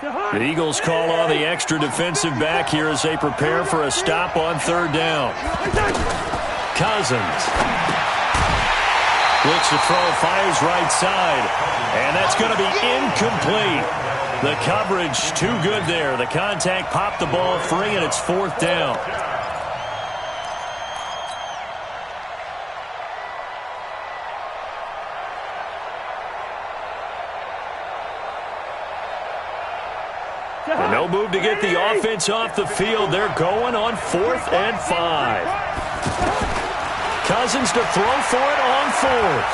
The Eagles call on the extra defensive back here as they prepare for a stop on third down. Cousins looks to throw, fires right side, and that's going to be incomplete. The coverage too good there. The contact popped the ball free, and it's fourth down. And no move to get the offense off the field. They're going on 4th and 5. Cousins to throw for it on 4th.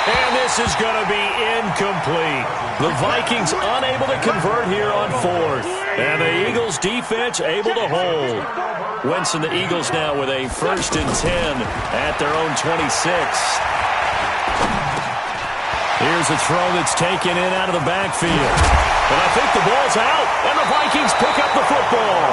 And this is going to be incomplete. The Vikings unable to convert here on 4th. And the Eagles defense able to hold. Wentz and the Eagles now with a 1st and 10 at their own 26. Here's a throw that's taken in out of the backfield. And I think the ball's out, and the Vikings pick up the football.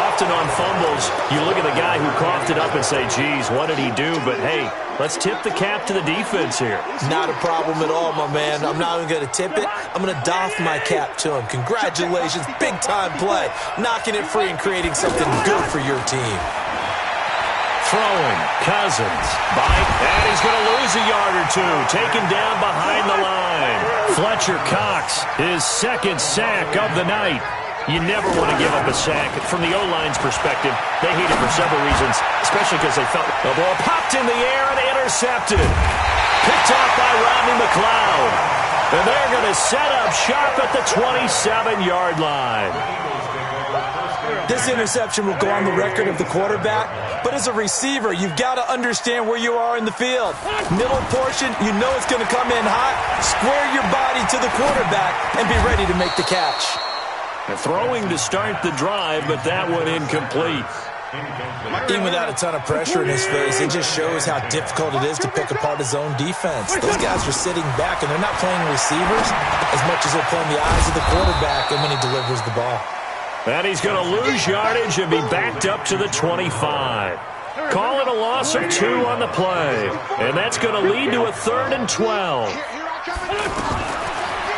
Often on fumbles, you look at the guy who coughed it up and say, geez, what did he do? But, hey, let's tip the cap to the defense here. Not a problem at all, my man. I'm not even going to tip it. I'm going to doff my cap to him. Congratulations, big-time play. Knocking it free and creating something good for your team. Throwing, Cousins, bite, and he's going to lose a yard or two. Taken down behind the line. Fletcher Cox, his 2nd sack of the night. You never want to give up a sack. From the O-line's perspective, they hate it for several reasons, especially because they felt the ball popped in the air and intercepted. Picked off by Rodney McLeod. And they're going to set up shop at the 27-yard line. This interception will go on the record of the quarterback, but as a receiver, you've got to understand where you are in the field. Middle portion, you know it's going to come in hot. Square your body to the quarterback and be ready to make the catch. Throwing to start the drive, but that one incomplete. Even without a ton of pressure in his face, it just shows how difficult it is to pick apart his own defense. Those guys are sitting back, and they're not playing receivers as much as they're playing the eyes of the quarterback and when he delivers the ball. And he's going to lose yardage and be backed up to the 25. Call it a loss of 2 on the play. And that's going to lead to a 3rd and 12.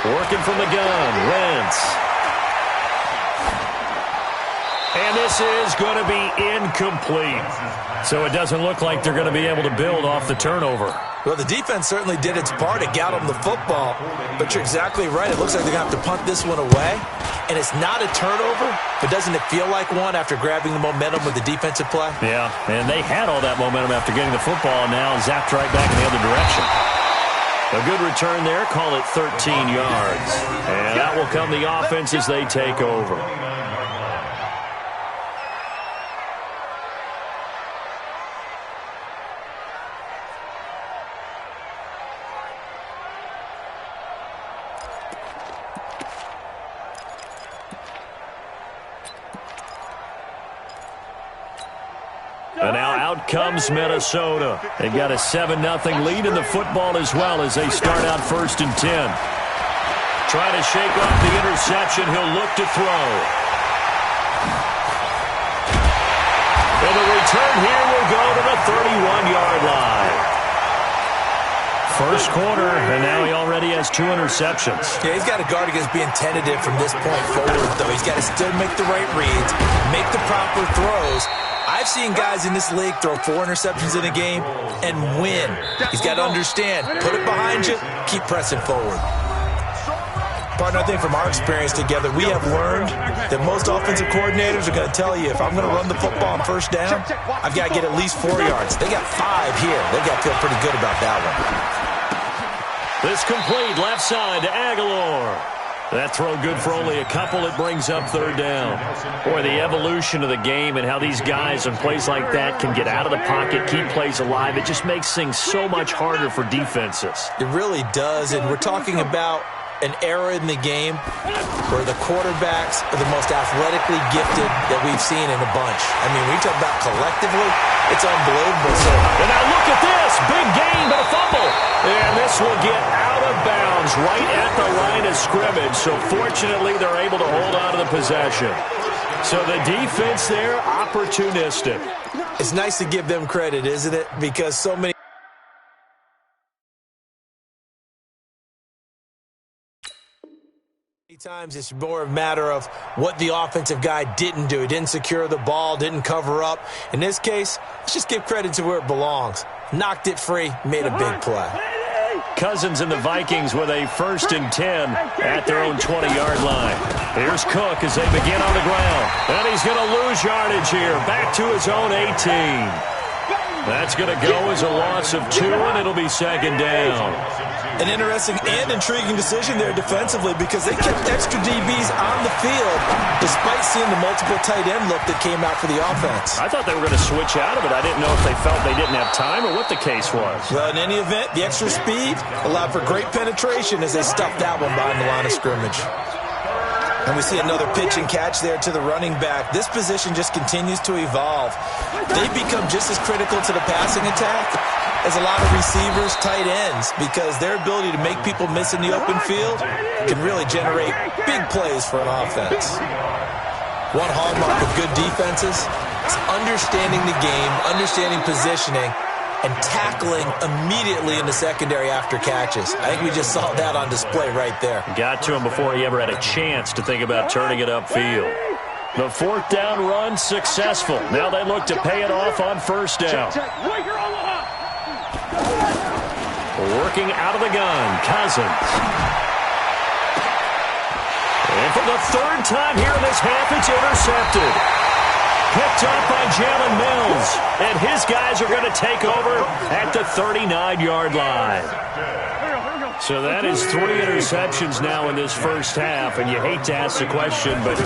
Working from the gun, Wentz. And this is going to be incomplete. So it doesn't look like they're going to be able to build off the turnover. Well, the defense certainly did its part to get them the football. But you're exactly right. It looks like they're going to have to punt this one away. And it's not a turnover, but doesn't it feel like one after grabbing the momentum with the defensive play? Yeah, and they had all that momentum after getting the football, and now zapped right back in the other direction. A good return there, call it 13 yards. And that will come the offense as they take over. And now out comes Minnesota. They've got a 7-0 lead in the football as well as they start out 1st and 10. Trying to shake off the interception. He'll look to throw. And the return here will go to the 31-yard line. First quarter, and now he already has 2 interceptions. Yeah, he's got to guard against being tentative from this point forward, though. He's got to still make the right reads, make the proper throws. I've seen guys in this league throw 4 interceptions in a game and win. He's got to understand, put it behind you, keep pressing forward. Partner, I think from our experience together, we have learned that most offensive coordinators are going to tell you, if I'm going to run the football on 1st down, I've got to get at least 4 yards. They got 5 here. They've got to feel pretty good about that one. This complete left side to Aguilar. That throw good for only a couple. It brings up 3rd down. Boy, the evolution of the game and how these guys in plays like that can get out of the pocket, keep plays alive, it just makes things so much harder for defenses. It really does, and we're talking about an era in the game where the quarterbacks are the most athletically gifted that we've seen in a bunch. I mean, when you talk about collectively, it's unbelievable. And now look at this. Big gain, but a fumble. And this will get out of bounds right at the line of scrimmage. So fortunately, they're able to hold on to the possession. So the defense there, opportunistic. It's nice to give them credit, isn't it? Because so many Times it's more a matter of what the offensive guy didn't do. He didn't secure the ball, didn't cover up. In this case, let's just give credit to where it belongs. Knocked it free, made a big play. Cousins and the Vikings with a 1st and 10 at their own 20-yard line. Here's Cook as they begin on the ground. And he's going to lose yardage here. Back to his own 18. That's going to go as a loss of 2, and it'll be 2nd down. An interesting and intriguing decision there defensively because they kept extra DBs on the field despite seeing the multiple tight end look that came out for the offense. I thought they were going to switch out of it. I didn't know if they felt they didn't have time or what the case was. Well, in any event, the extra speed allowed for great penetration as they stuffed that one behind the line of scrimmage. And we see another pitch and catch there to the running back. This position just continues to evolve. They become just as critical to the passing attack as a lot of receivers, tight ends, because their ability to make people miss in the open field can really generate big plays for an offense. One hallmark of good defenses is understanding the game, understanding positioning, and tackling immediately in the secondary after catches. I think we just saw that on display right there. Got to him before he ever had a chance to think about turning it upfield. The 4th down run successful. Now they look to pay it off on 1st down. Working out of the gun, Cousins. And for the 3rd time here in this half, it's intercepted. Picked up by Jalen Mills. And his guys are going to take over at the 39-yard line. So that is 3 interceptions now in this first half. And you hate to ask the question, but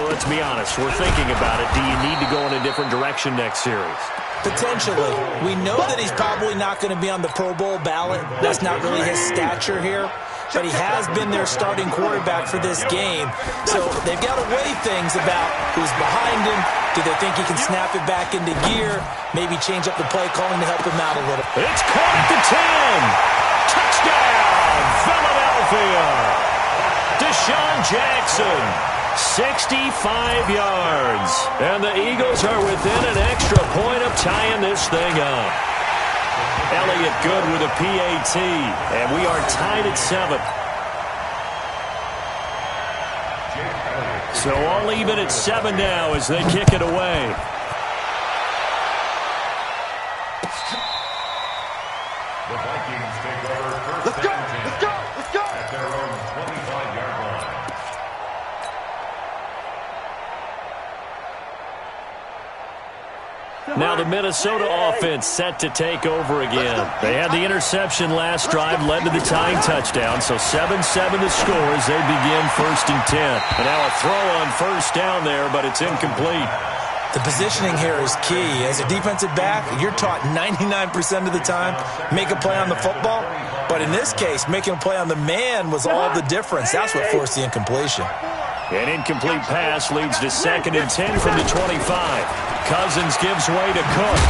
let's be honest. We're thinking about it. Do you need to go in a different direction next series? Potentially. We know that he's probably not going to be on the Pro Bowl ballot. That's not really his stature here. But he has been their starting quarterback for this game. So they've got to weigh things about who's behind him. Do they think he can snap it back into gear? Maybe change up the play calling to help him out a little. It's caught at the 10. Touchdown, Philadelphia. Deshaun Jackson. 65 yards. And the Eagles are within an extra point of tying this thing up. Elliott good with a PAT. And we are tied at 7. So all even at 7 now as they kick it away. The Vikings take over. Let's go! Let's go! Let's go! At their own 25-yard line. Now the Minnesota offense set to take over again. They had the interception last drive, led to the tying touchdown. So 7-7 the score as they begin 1st and 10. And now a throw on 1st down there, but it's incomplete. The positioning here is key. As a defensive back, you're taught 99% of the time, make a play on the football. But in this case, making a play on the man was all the difference. That's what forced the incompletion. An incomplete pass leads to 2nd and 10 from the 25. Cousins gives way to Cook.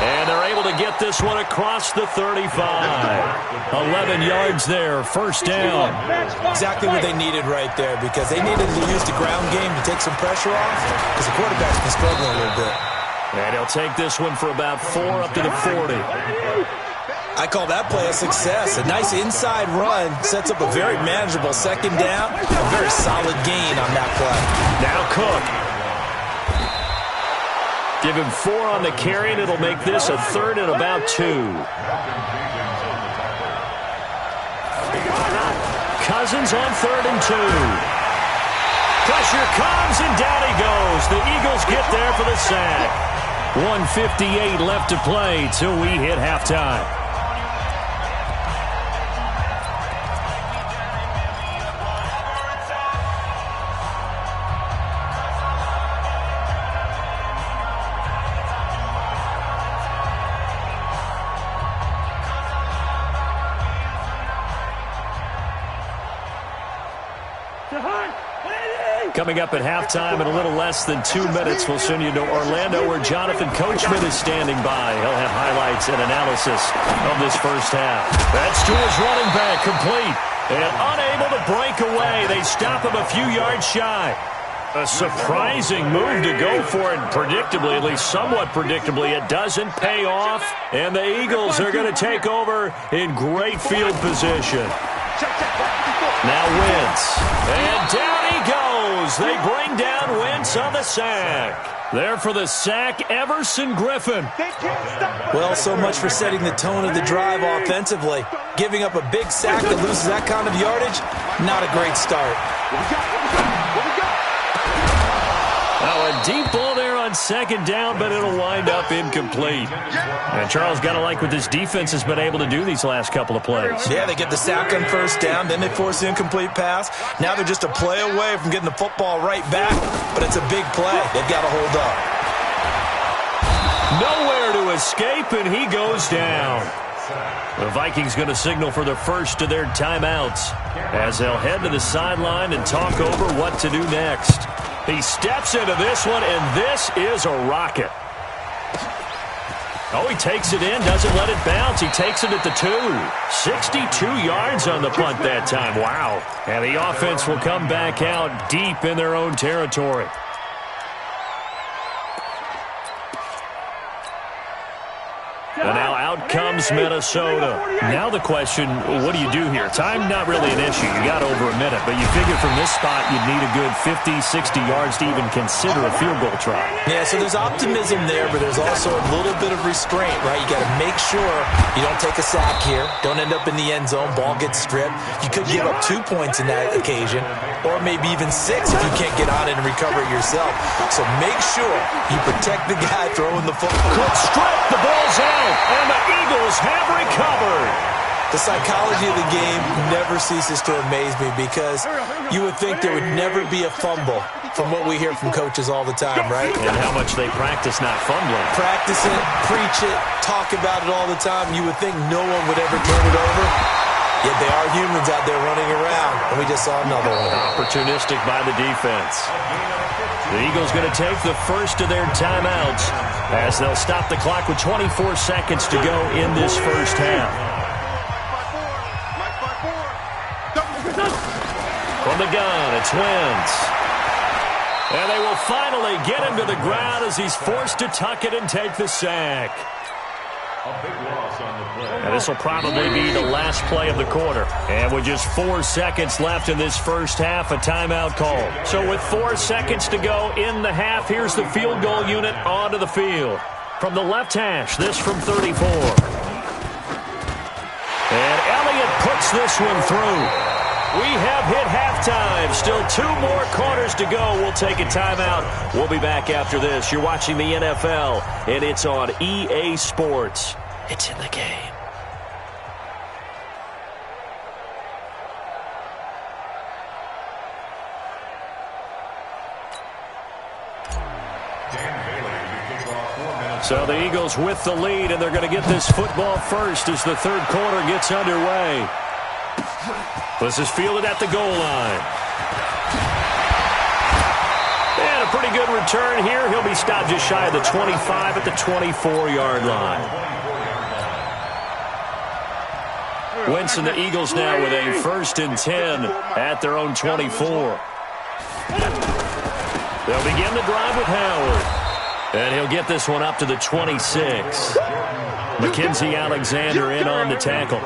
And they're able to get this one across the 35. 11 yards there, 1st down. Exactly what they needed right there because they needed to use the ground game to take some pressure off because the quarterback's been struggling a little bit. And he'll take this one for about 4 up to the 40. I call that play a success. A nice inside run sets up a very manageable 2nd down. A very solid gain on that play. Now Cook. Give him 4 on the carry, and it'll make this a 3rd and about 2. Cousins on 3rd and 2. Pressure comes, and down he goes. The Eagles get there for the sack. 1:58 left to play till we hit halftime. Coming up at halftime in a little less than 2 minutes, we'll send you to Orlando where Jonathan Coachman is standing by. He'll have highlights and analysis of this first half. That's to his running back, complete. And unable to break away. They stop him a few yards shy. A surprising move to go for it, predictably, at least somewhat predictably. It doesn't pay off, and the Eagles are going to take over in great field position. Now Wentz. And down he goes. They bring down Wentz on the sack. There for the sack, Everson Griffin. Well, so much for setting the tone of the drive offensively. Giving up a big sack that loses that kind of yardage, not a great start. Now a deep ball there on second down, but it'll wind up incomplete. And Charles, got to like what this defense has been able to do these last couple of plays. Yeah, they get the sack on first down, then they force the incomplete pass. Now they're just a play away from getting the football right back, but it's a big play. They've got to hold up. Nowhere to escape, and he goes down. The Vikings going to signal for the first of their timeouts as they'll head to the sideline and talk over what to do next. He steps into this one, and this is a rocket. Oh, he takes it in, doesn't let it bounce. He takes it at the 2. 62 yards on the punt that time. Wow. And the offense will come back out deep in their own territory. And now out comes Minnesota. Now the question, what do you do here? Time not really an issue. You got over a minute, but you figure from this spot you'd need a good 50, 60 yards to even consider a field goal try. Yeah, so there's optimism there, but there's also a little bit of restraint, right? You got to make sure you don't take a sack here. Don't end up in the end zone. Ball gets stripped. You could give up 2 points in that occasion, or maybe even 6 if you can't get on it and recover it yourself. So make sure you protect the guy throwing the football. Good strip. The ball's out. And the Eagles have recovered. The psychology of the game never ceases to amaze me because you would think there would never be a fumble from what we hear from coaches all the time, right? And how much they practice not fumbling. Practice it, preach it, talk about it all the time. You would think no one would ever turn it over. Yet they are humans out there running around, and we just saw another one. Opportunistic by the defense. The Eagles going to take the first of their timeouts as they'll stop the clock with 24 seconds to go in this first half. From the gun, it's Wentz. And they will finally get him to the ground as he's forced to tuck it and take the sack. And this will probably be the last play of the quarter. And with just 4 seconds left in this first half, a timeout call. So with 4 seconds to go in the half, here's the field goal unit onto the field. From the left hash, this from 34. And Elliott puts this one through. We have hit halftime. Still 2 more quarters to go. We'll take a timeout. We'll be back after this. You're watching the NFL, and it's on EA Sports. It's in the game. So the Eagles with the lead, and they're going to get this football first as the third quarter gets underway. This is fielded at the goal line. And a pretty good return here. He'll be stopped just shy of the 25 at the 24-yard line. Wentz and the Eagles now with a 1st and 10 at their own 24. They'll begin the drive with Howard. And he'll get this one up to the 26. Mackenzie Alexander in on the tackle.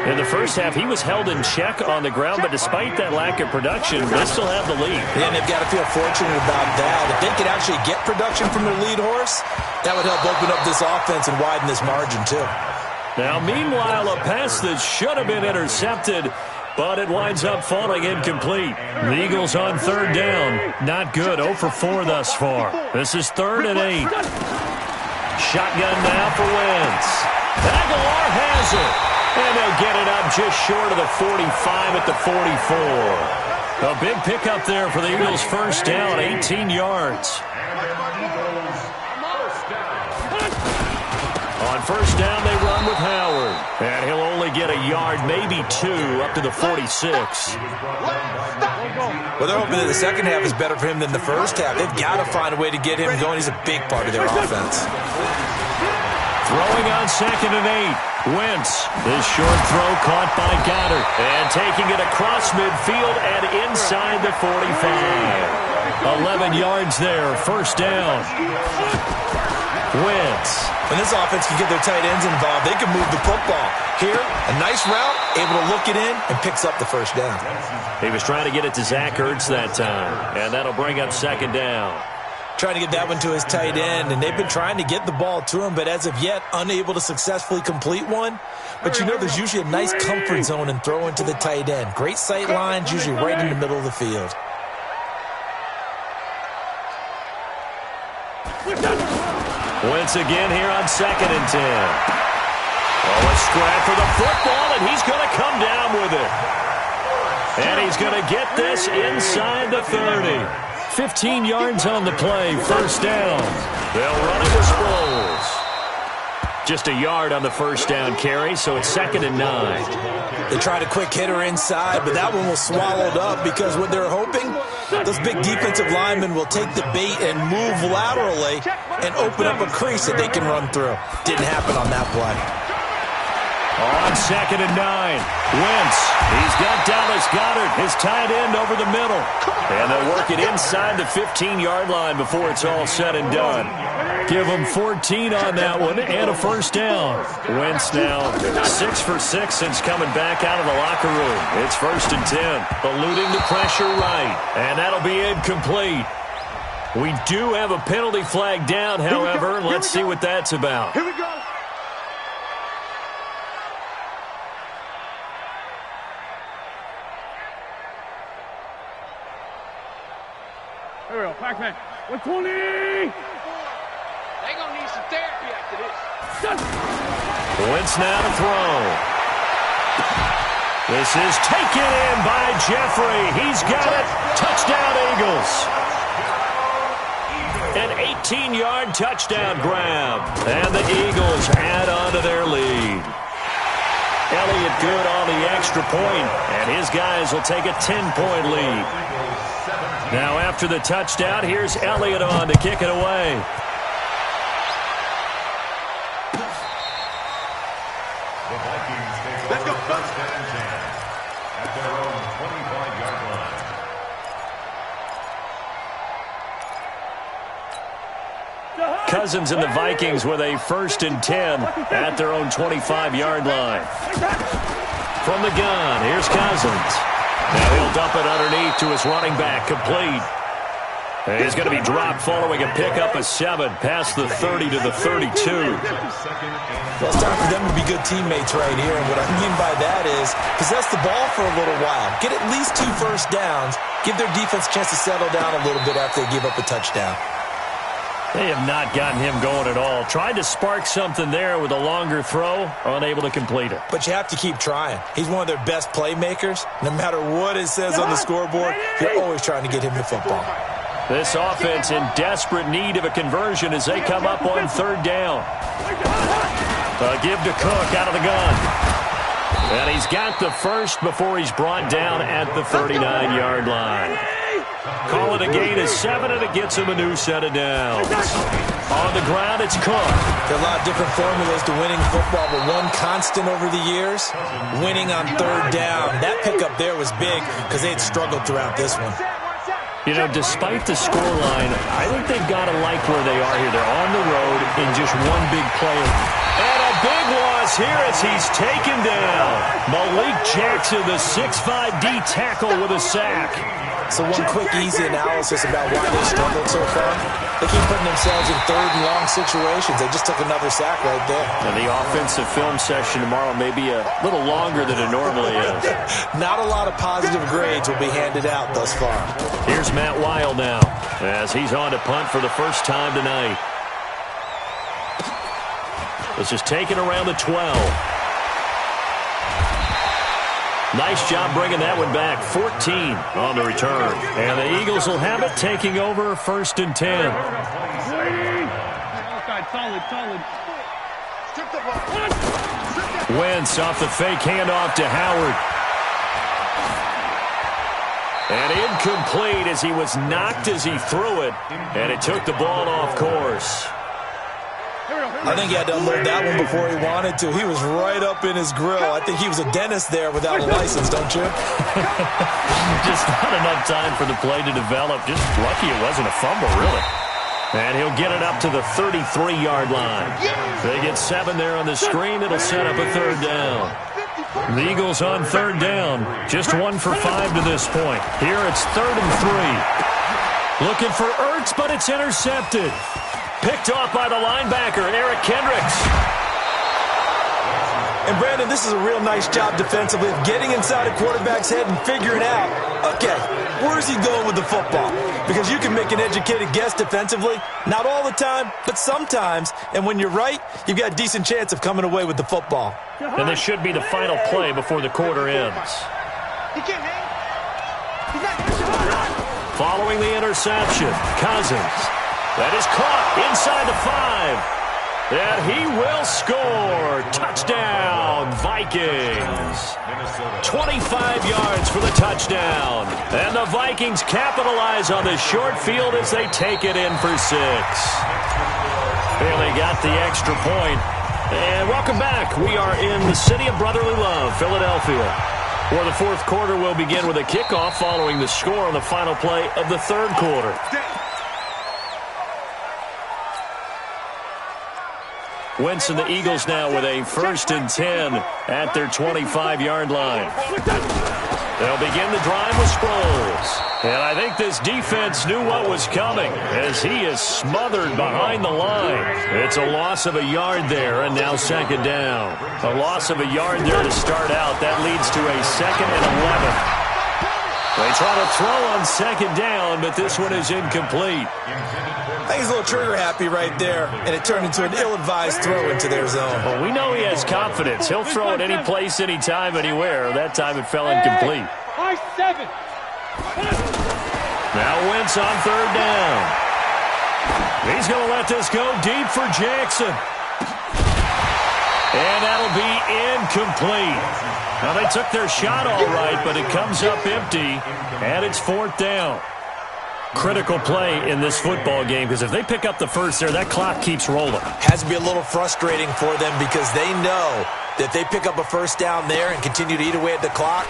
In the first half, he was held in check on the ground, but despite that lack of production, they still have the lead. Yeah, and they've got to feel fortunate about that. If they could actually get production from their lead horse, that would help open up this offense and widen this margin, too. Now, meanwhile, a pass that should have been intercepted, but it winds up falling incomplete. The Eagles on 3rd down. Not good. 0 for 4 thus far. This is 3rd and 8. Shotgun now for Wentz. Aguilar has it. And they'll get it up just short of the 45 at the 44. A big pickup there for the Eagles' first down, 18 yards. On first down, they run with Howard. And he'll only get a yard, maybe 2, up to the 46. Well, they're hoping that the second half is better for him than the first half. They've got to find a way to get him going. He's a big part of their offense. Throwing on 2nd and 8. Wentz. This short throw caught by Goddard. And taking it across midfield and inside the 45. 11 yards there. First down. Wentz. When this offense can get their tight ends involved, they can move the football. Here, a nice route, able to look it in, and picks up the first down. He was trying to get it to Zach Ertz that time, and that'll bring up second down. Trying to get that one to his tight end, and they've been trying to get the ball to him, but as of yet, unable to successfully complete one. But you know there's usually a nice comfort zone in throwing to the tight end. Great sight lines, usually right in the middle of the field. Wentz again here on 2nd and 10. Oh, a scrap for the football, and he's going to come down with it. And he's going to get this inside the 30. 15 yards on the play, first down. They'll run it with Sproles. Just a yard on the first down carry, so it's 2nd and 9. They tried a quick hitter inside, but that one was swallowed up because what they're hoping, those big defensive linemen will take the bait and move laterally and open up a crease that they can run through. Didn't happen on that play. On 2nd and 9, Wentz. He's got Dallas Goedert, his tight end, over the middle. And they'll work it inside the 15-yard line before it's all said and done. Give them 14 on that one and a first down. Wentz now 6 for 6 since coming back out of the locker room. It's 1st and 10. Eluding the pressure right. And that'll be incomplete. We do have a penalty flag down, however. Let's see what that's about. Here we go. Here we go. Pac-Man. 120. They gonna need some therapy after this. Wentz now to throw. This is taken in by Jeffrey. He's got it. Touchdown, Eagles. An 18-yard touchdown grab. And the Eagles add on to their lead. Elliott good on the extra point, and his guys will take a 10-point lead. Now after the touchdown, here's Elliott on to kick it away. The Vikings take over first and 10 at their own 25-yard line. Cousins and the Vikings with a 1st and 10 at their own 25-yard line. From the gun, here's Cousins. Now he'll dump it underneath to his running back, complete. He's going to be dropped following a pickup of 7 past the 30 to the 32. Well, it's time for them to be good teammates right here, and what I mean by that is possess the ball for a little while, get at least 2 first downs, give their defense a chance to settle down a little bit after they give up a touchdown. They have not gotten him going at all. Tried to spark something there with a longer throw, unable to complete it. But you have to keep trying. He's one of their best playmakers. No matter what it says on the scoreboard, you're always trying to get him the football. This offense in desperate need of a conversion as they come up on 3rd down. A give to Cook out of the gun. And he's got the first before he's brought down at the 39-yard line. Call it a gain of 7, and it gets him a new set of downs. On the ground, it's Cook. There are a lot of different formulas to winning football, but one constant over the years, winning on 3rd down. That pickup there was big because they had struggled throughout this one. You know, despite the scoreline, I think they've got to like where they are here. They're on the road in just one big play. And a big loss here as he's taken down. Malik Jackson, the 6'5" D tackle with a sack. So one quick, easy analysis about why they struggled so far. They keep putting themselves in 3rd and long situations. They just took another sack right there. And the offensive film session tomorrow may be a little longer than it normally is. Not a lot of positive grades will be handed out thus far. Here's Matt Wild now as he's on to punt for the first time tonight. This is taken around the 12. Nice job bringing that one back. 14 on the return. And the Eagles will have it, taking over 1st and 10. Wentz off the fake handoff to Howard. And incomplete as he was knocked as he threw it. And it took the ball off course. I think he had to unload that one before he wanted to. He was right up in his grill. I think he was a dentist there without a license, don't you? Just not enough time for the play to develop. Just lucky it wasn't a fumble, really. And he'll get it up to the 33-yard line. They get 7 there on the screen. It'll set up a third down. The Eagles on third down. Just 1 for 5 to this point. Here it's 3rd and 3. Looking for Ertz, but it's intercepted. Picked off by the linebacker, Eric Kendricks. And, Brandon, this is a real nice job defensively of getting inside a quarterback's head and figuring out, okay, where's he going with the football? Because you can make an educated guess defensively. Not all the time, but sometimes. And when you're right, you've got a decent chance of coming away with the football. And this should be the final play before the quarter ends. Following the interception, Cousins. That is caught inside the 5. And he will score. Touchdown, Vikings. 25 yards for the touchdown. And the Vikings capitalize on this short field as they take it in for 6. Bailey got the extra point. And welcome back. We are in the city of brotherly love, Philadelphia, where the fourth quarter will begin with a kickoff following the score on the final play of the third quarter. Wentz and the Eagles now with a 1st and 10 at their 25-yard line. They'll begin the drive with Sproles. And I think this defense knew what was coming as he is smothered behind the line. It's a loss of a yard there, and now 2nd down. A loss of a yard there to start out. That leads to a 2nd and 11. They try to throw on 2nd down, but this one is incomplete. I think he's a little trigger happy right there, and it turned into an ill-advised throw into their zone. Well, we know he has confidence. He'll throw it any place, anytime, anywhere. That time it fell incomplete. Now Wentz on 3rd down. He's going to let this go deep for Jackson. And that'll be incomplete. Now, they took their shot all right, but it comes up empty, and it's 4th down. Critical play in this football game, because if they pick up the first there, that clock keeps rolling. Has to be a little frustrating for them because they know that if they pick up a 1st down there and continue to eat away at the clock,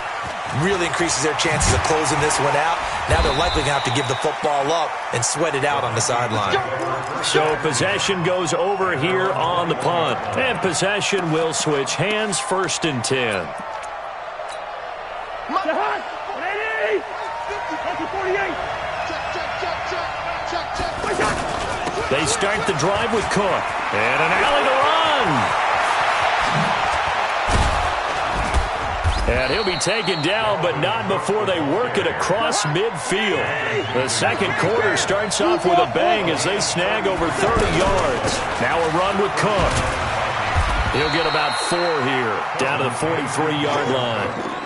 really increases their chances of closing this one out. Now they're likely going to have to give the football up and sweat it out on the sideline. So possession goes over here on the punt. And possession will switch hands, 1st and 10. They start the drive with Cook. And an alley to run. And he'll be taken down, but not before they work it across midfield. The second quarter starts off with a bang as they snag over 30 yards. Now a run with Cook. He'll get about 4 here, down to the 43-yard line.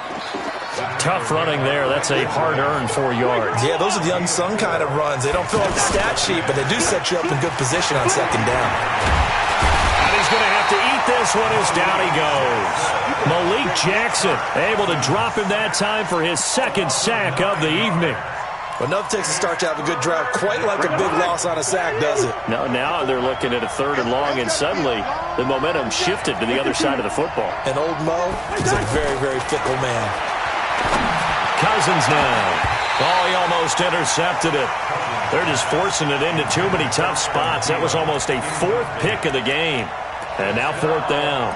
Tough running there. That's a hard-earned 4 yards. Yeah, those are the unsung kind of runs. They don't fill out the stat sheet, but they do set you up in good position on 2nd down. And he's going to have to eat this one as down he goes. Malik Jackson able to drop him that time for his 2nd sack of the evening. But enough takes a start to have a good drive. Quite like a big loss on a sack, does it? No, now they're looking at a 3rd and long, and suddenly the momentum shifted to the other side of the football. And old Mo is a very, very fickle man. Cousins now. Oh, he almost intercepted it. They're just forcing it into too many tough spots. That was almost a 4th pick of the game. And now 4th down.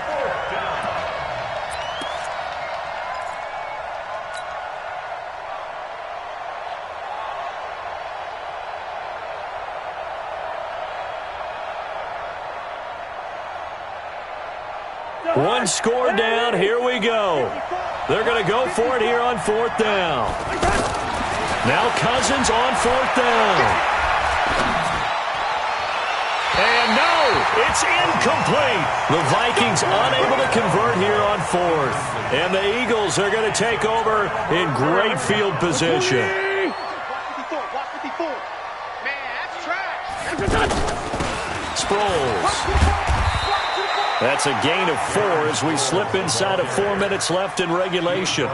One score down. Here we go. They're going to go for it here on 4th down. Now Cousins on 4th down. And no, it's incomplete. The Vikings unable to convert here on 4th. And the Eagles are going to take over in great field position. Sproles. That's a gain of 4 as we slip inside of 4 minutes left in regulation.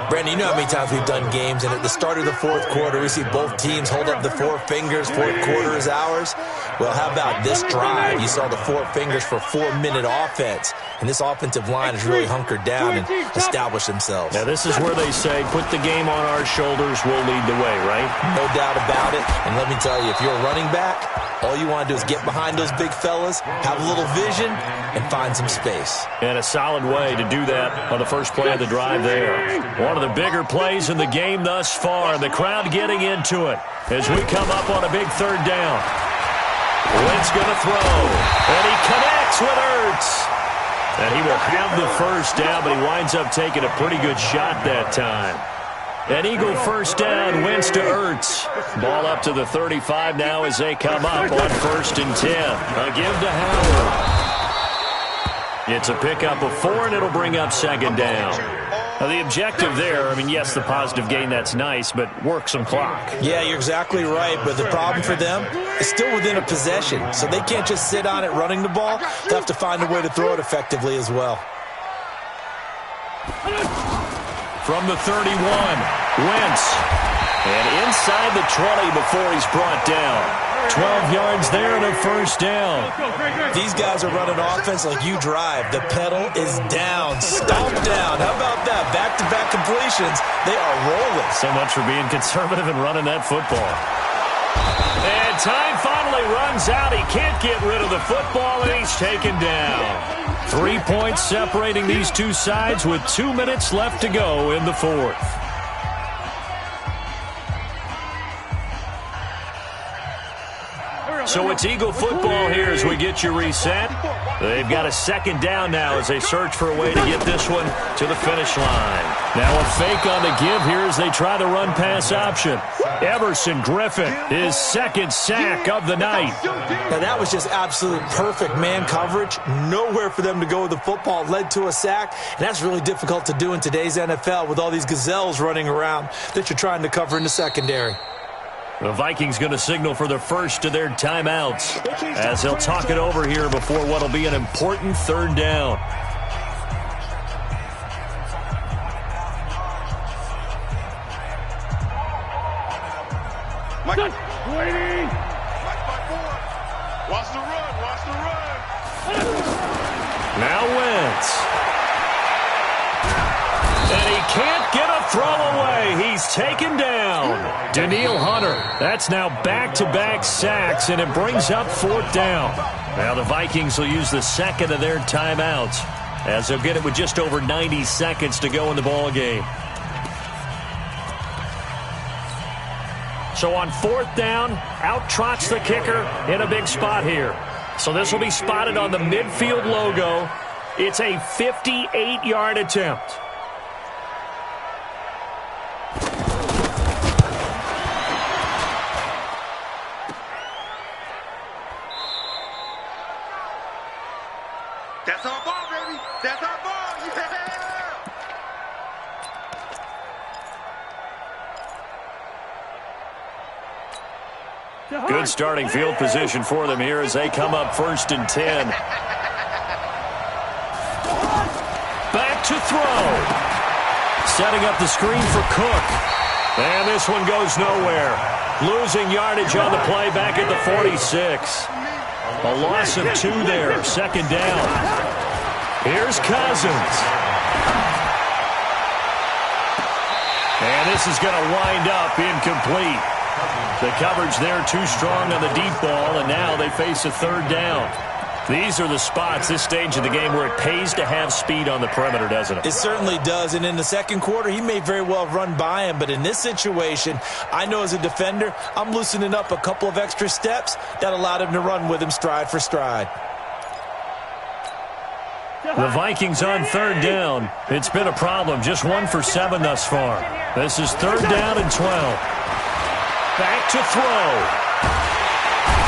Brandon, you know how many times we've done games, and at the start of the 4th quarter, we see both teams hold up the 4 fingers, 4th quarter is ours. Well, how about this drive? You saw the 4 fingers for 4-minute offense. And this offensive line has really hunkered down and established themselves. Now, this is where they say, put the game on our shoulders, we'll lead the way, right? No doubt about it. And let me tell you, if you're a running back, all you want to do is get behind those big fellas, have a little vision, and find some space. And a solid way to do that on the first play of the drive there. One of the bigger plays in the game thus far. The crowd getting into it as we come up on a big third down. Wentz going to throw, and he connects with Ertz. And he will have the first down, but he winds up taking a pretty good shot that time. An Eagle first down, Wentz to Ertz. Ball up to the 35 now as they come up on 1st and 10. A give to Howard. It's a pickup of 4, and it'll bring up 2nd down. Now, the objective there, I mean, yes, the positive gain, that's nice, but work some clock. Yeah, you're exactly right, but the problem for them is still within a possession, so they can't just sit on it running the ball. They have to find a way to throw it effectively as well. From the 31, Wentz. And inside the 20 before he's brought down. 12 yards there and a first down. These guys are running offense like you drive. The pedal is down, stomp down. How about that? Back-to-back completions. They are rolling. So much for being conservative and running that football. And time finally runs out. He can't get rid of the football, and he's taken down. 3 points separating these two sides with 2 minutes left to go in the 4th. So it's Eagle football here as we get you reset. They've got a 2nd down now as they search for a way to get this one to the finish line. Now a fake on the give here as they try the run-pass option. Everson Griffin, his 2nd sack of the night. Now that was just absolute perfect man coverage. Nowhere for them to go with the football. Led to a sack, and that's really difficult to do in today's NFL with all these gazelles running around that you're trying to cover in the secondary. The Vikings going to signal for the first of their timeouts as they'll talk it over here before what will be an important 3rd down. Waiting. Watch the run. Watch the run. Now Wentz. And he can't get a throw away. He's taken down. Daniil Hunter. That's now back-to-back sacks, and it brings up 4th down. Now the Vikings will use the 2nd of their timeouts as they'll get it with just over 90 seconds to go in the ball game. So on 4th down, out trots the kicker in a big spot here. So this will be spotted on the midfield logo. It's a 58-yard attempt. That's our ball, baby. That's our ball. Yeah. Good starting field position for them here as they come up 1st and 10. Back to throw. Setting up the screen for Cook. And this one goes nowhere. Losing yardage on the play back at the 46. A loss of 2 there. 2nd down. Here's Cousins. And this is going to wind up incomplete. The coverage there too strong on the deep ball, and now they face a 3rd down. These are the spots, this stage of the game, where it pays to have speed on the perimeter, doesn't it? It certainly does, and in the 2nd quarter, he may very well run by him, but in this situation, I know as a defender, I'm loosening up a couple of extra steps that allowed him to run with him stride for stride. The Vikings on 3rd down. It's been a problem, just 1 for 7 thus far. This is 3rd down and 12. Back to throw.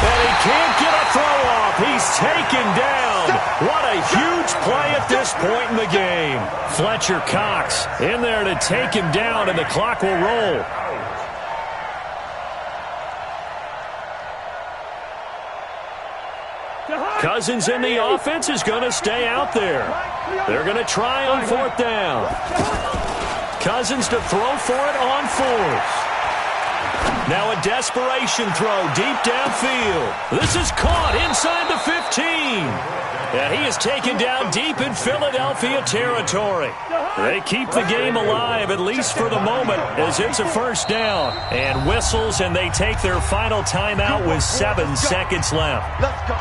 And he can't get a throw off. He's taken down. What a huge play at this point in the game. Fletcher Cox in there to take him down, and the clock will roll. Cousins in the offense is going to stay out there. They're going to try on 4th down. Cousins to throw for it on 4th. Now a desperation throw deep downfield. This is caught inside the 15. And he is taken down deep in Philadelphia territory. They keep the game alive, at least for the moment, as it's a first down. And whistles, and they take their final timeout with 7 seconds left. Let's go.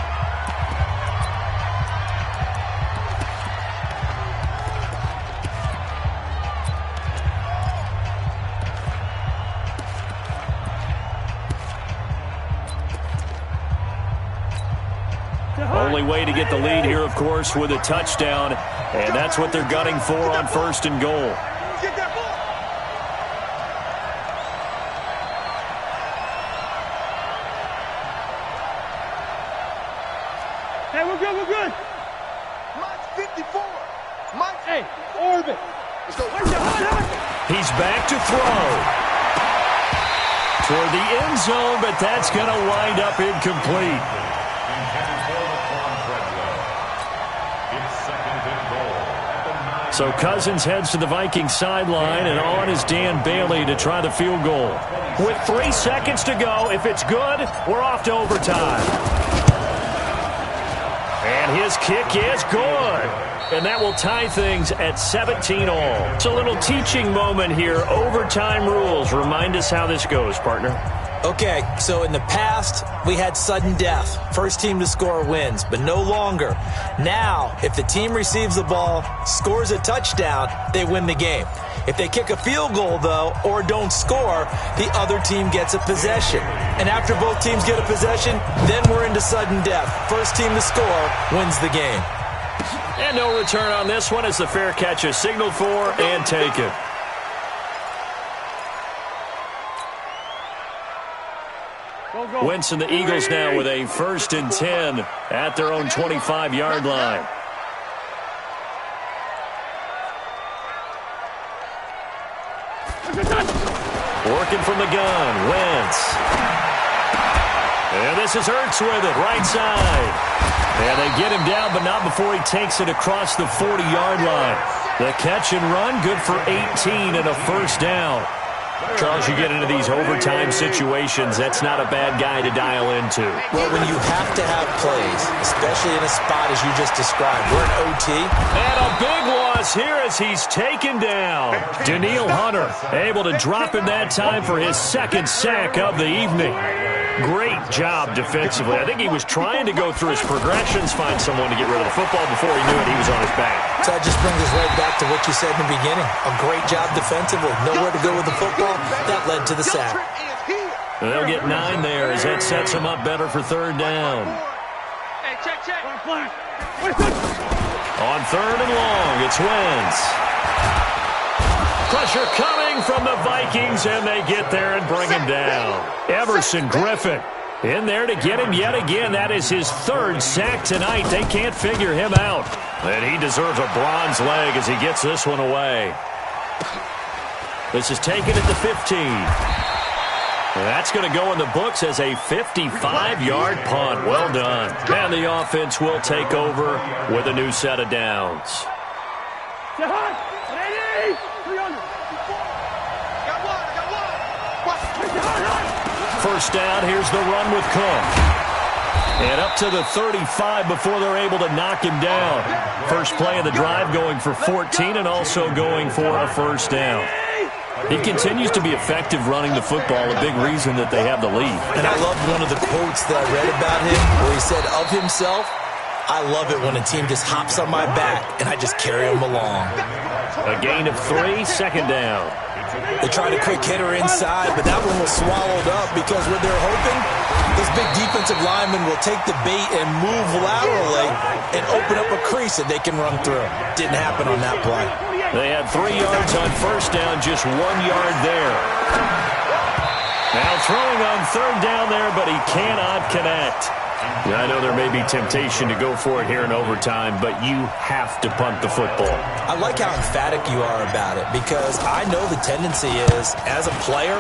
Only way to get the lead here, of course, with a touchdown. And that's what they're gunning for on 1st and goal. Get that ball. Hey, we're good, we're good. Mike's 54. Mike's Hey, orbit. Let's go. He's back to throw. Toward the end zone, but that's going to wind up incomplete. So Cousins heads to the Vikings sideline, and on is Dan Bailey to try the field goal. With 3 seconds to go, if it's good, we're off to overtime. And his kick is good. And that will tie things at 17 all. It's a little teaching moment here. Overtime rules. Remind us how this goes, partner. Okay, so in the past, we had sudden death. First team to score wins, but no longer. Now, if the team receives the ball, scores a touchdown, they win the game. If they kick a field goal, though, or don't score, the other team gets a possession. And after both teams get a possession, then we're into sudden death. First team to score wins the game. And no return on this one as the fair catch is signaled for and taken. Wentz and the Eagles now with a 1st and 10 at their own 25-yard line. Working from the gun, Wentz. And this is Ertz with it, right side. And they get him down, but not before he takes it across the 40-yard line. The catch and run, good for 18 and a first down. Charles, you get into these overtime situations, that's not a bad guy to dial into. Well, when you have to have plays, especially in a spot as you just described, we're in OT. And a big loss here as he's taken down. Danielle Hunter able to drop him that time for his 2nd sack of the evening. Great job defensively. I think he was trying to go through his progressions, find someone to get rid of the football. Before he knew it, he was on his back. So that just brings us right back to what you said in the beginning. A great job defensively. Nowhere to go with the football. That led to the sack. They'll get 9 there as that sets them up better for 3rd down. Hey, check. On 3rd and long, it's Wentz. Pressure coming from the Vikings, and they get there and bring him down. Everson Griffin in there to get him yet again. That is his 3rd sack tonight. They can't figure him out. And he deserves a bronze leg as he gets this one away. This is taken at the 15. That's going to go in the books as a 55-yard punt. Well done. And the offense will take over with a new set of downs. First down, here's the run with Cook. And up to the 35 before they're able to knock him down. First play of the drive going for 14 and also going for a first down. He continues to be effective running the football, a big reason that they have the lead. And I love one of the quotes that I read about him where he said of himself, I love it when a team just hops on my back and I just carry them along. A gain of 3, 2nd down. They tried a quick hitter inside, but that one was swallowed up because what they're hoping, this big defensive lineman will take the bait and move laterally and open up a crease that they can run through. Didn't happen on that play. They had 3 yards on first down, just 1 yard there. Now throwing on 3rd down there, but he cannot connect. I know there may be temptation to go for it here in overtime, but you have to punt the football. I like how emphatic you are about it because I know the tendency is, as a player,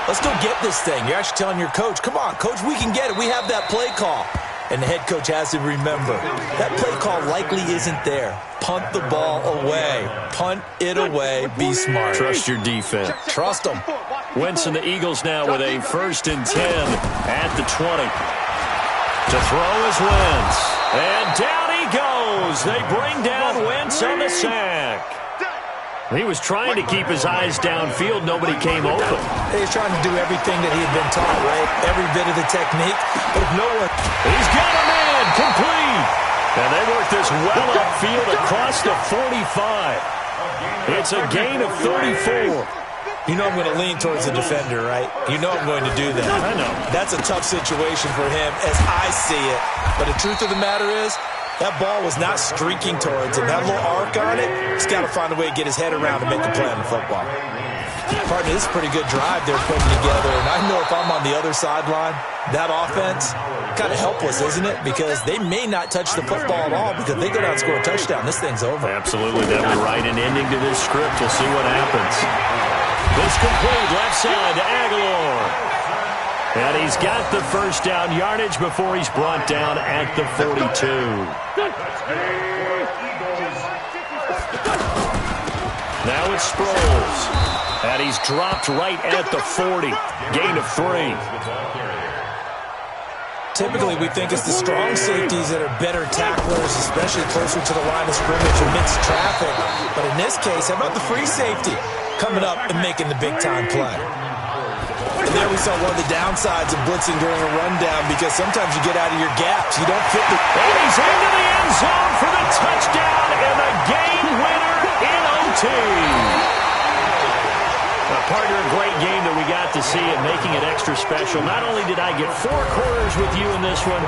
let's go get this thing. You're actually telling your coach, come on, coach, we can get it. We have that play call. And the head coach has to remember, that play call likely isn't there. Punt the ball away. Punt it away. Be smart. Trust your defense. Trust them. Wentz and the Eagles now with a 1st and 10 at the 20. To throw is Wentz. And down he goes. They bring down Wentz on the sack. He was trying to keep his eyes downfield. Nobody came open. He's trying to do everything that he had been taught, right? Every bit of the technique. But if no one... He's got a man complete. And they work this well upfield across the 45. It's a gain of 34. You know I'm going to lean towards the defender, right? You know I'm going to do that. I know. That's a tough situation for him as I see it. But the truth of the matter is, that ball was not streaking towards him. That little arc on it, he's got to find a way to get his head around to make the play on the football. Partner, this is a pretty good drive they're putting together. And I know if I'm on the other sideline, that offense, kind of helpless, isn't it? Because they may not touch the football at all because they go down and score a touchdown. This thing's over. Absolutely. That would write an ending to this script. We'll see what happens. This complete left side to Aguilar. And he's got the first down yardage before he's brought down at the 42. Now it's Sproles. And he's dropped right at the 40. Gain of 3. Typically, we think it's the strong safeties that are better tacklers, especially closer to the line of scrimmage amidst traffic. But in this case, how about the free safety coming up and making the big-time play? And there we saw one of the downsides of blitzing during a rundown because sometimes you get out of your gaps. You don't fit the... And he's into the end zone for the touchdown and the game winner in OT. Partner, a great game that we got to see and making it extra special. Not only did I get 4 quarters with you in this one,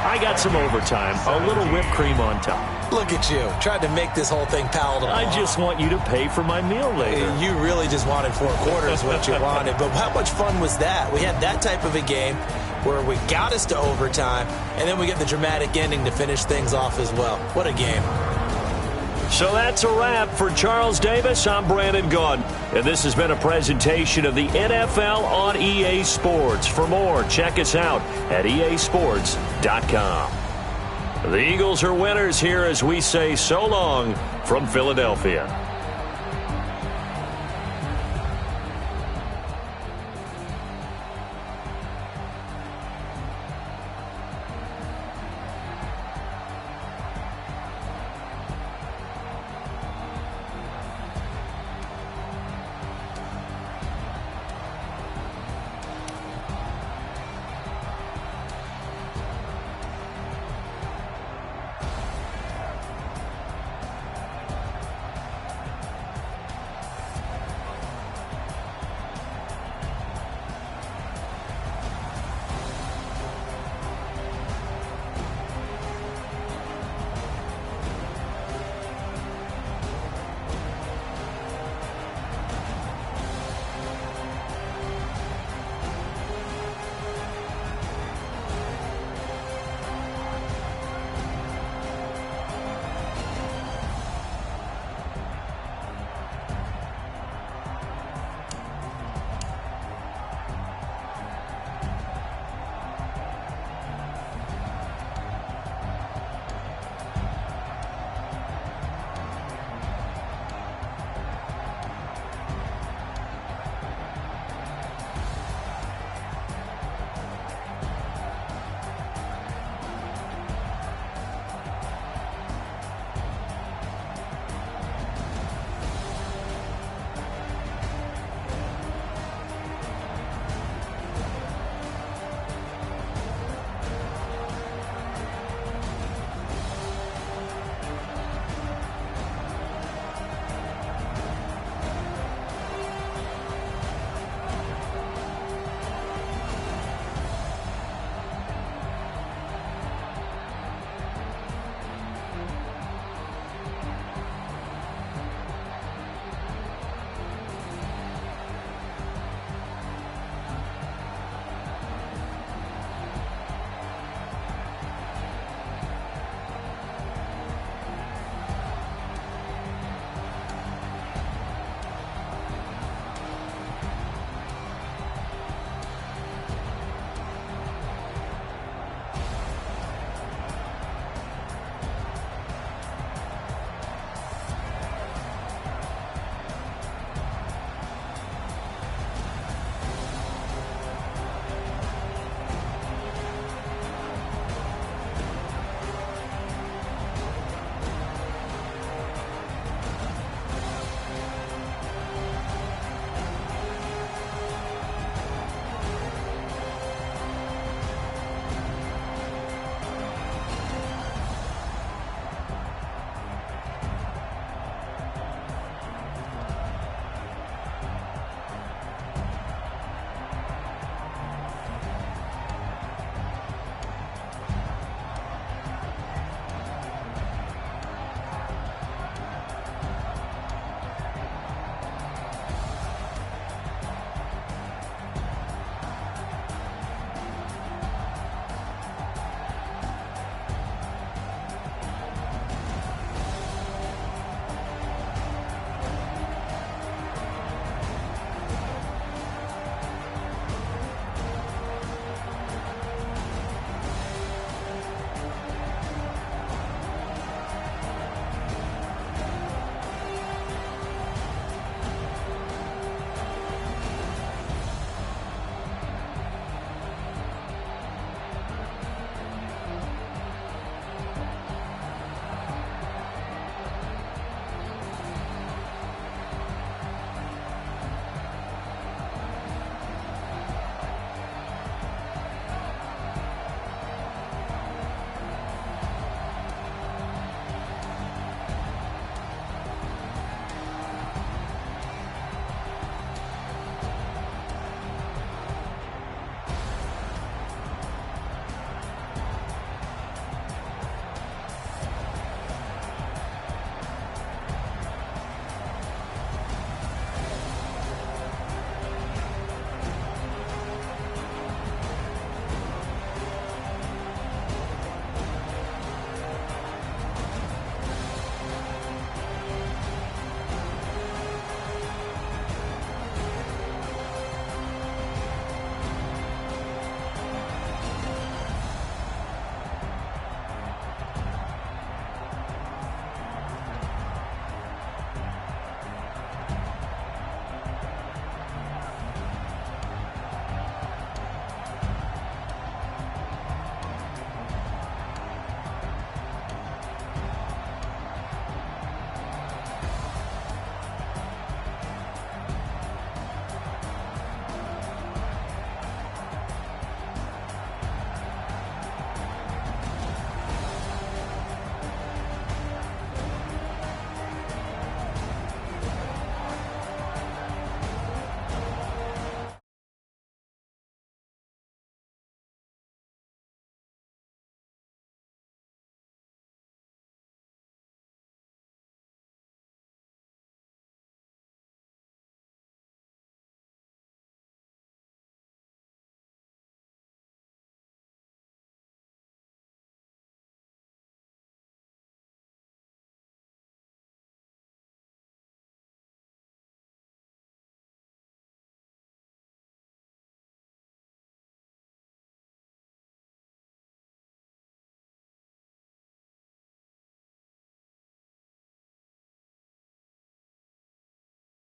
I got some overtime, a little whipped cream on top. Look at you, tried to make this whole thing palatable. I just want you to pay for my meal later. You really just wanted 4 quarters what you wanted, but how much fun was that? We had that type of a game where we got us to overtime, and then we get the dramatic ending to finish things off as well. What a game. So that's a wrap for Charles Davis. I'm Brandon Gaudin, and this has been a presentation of the NFL on EA Sports. For more, check us out at easports.com. The Eagles are winners here as we say so long from Philadelphia.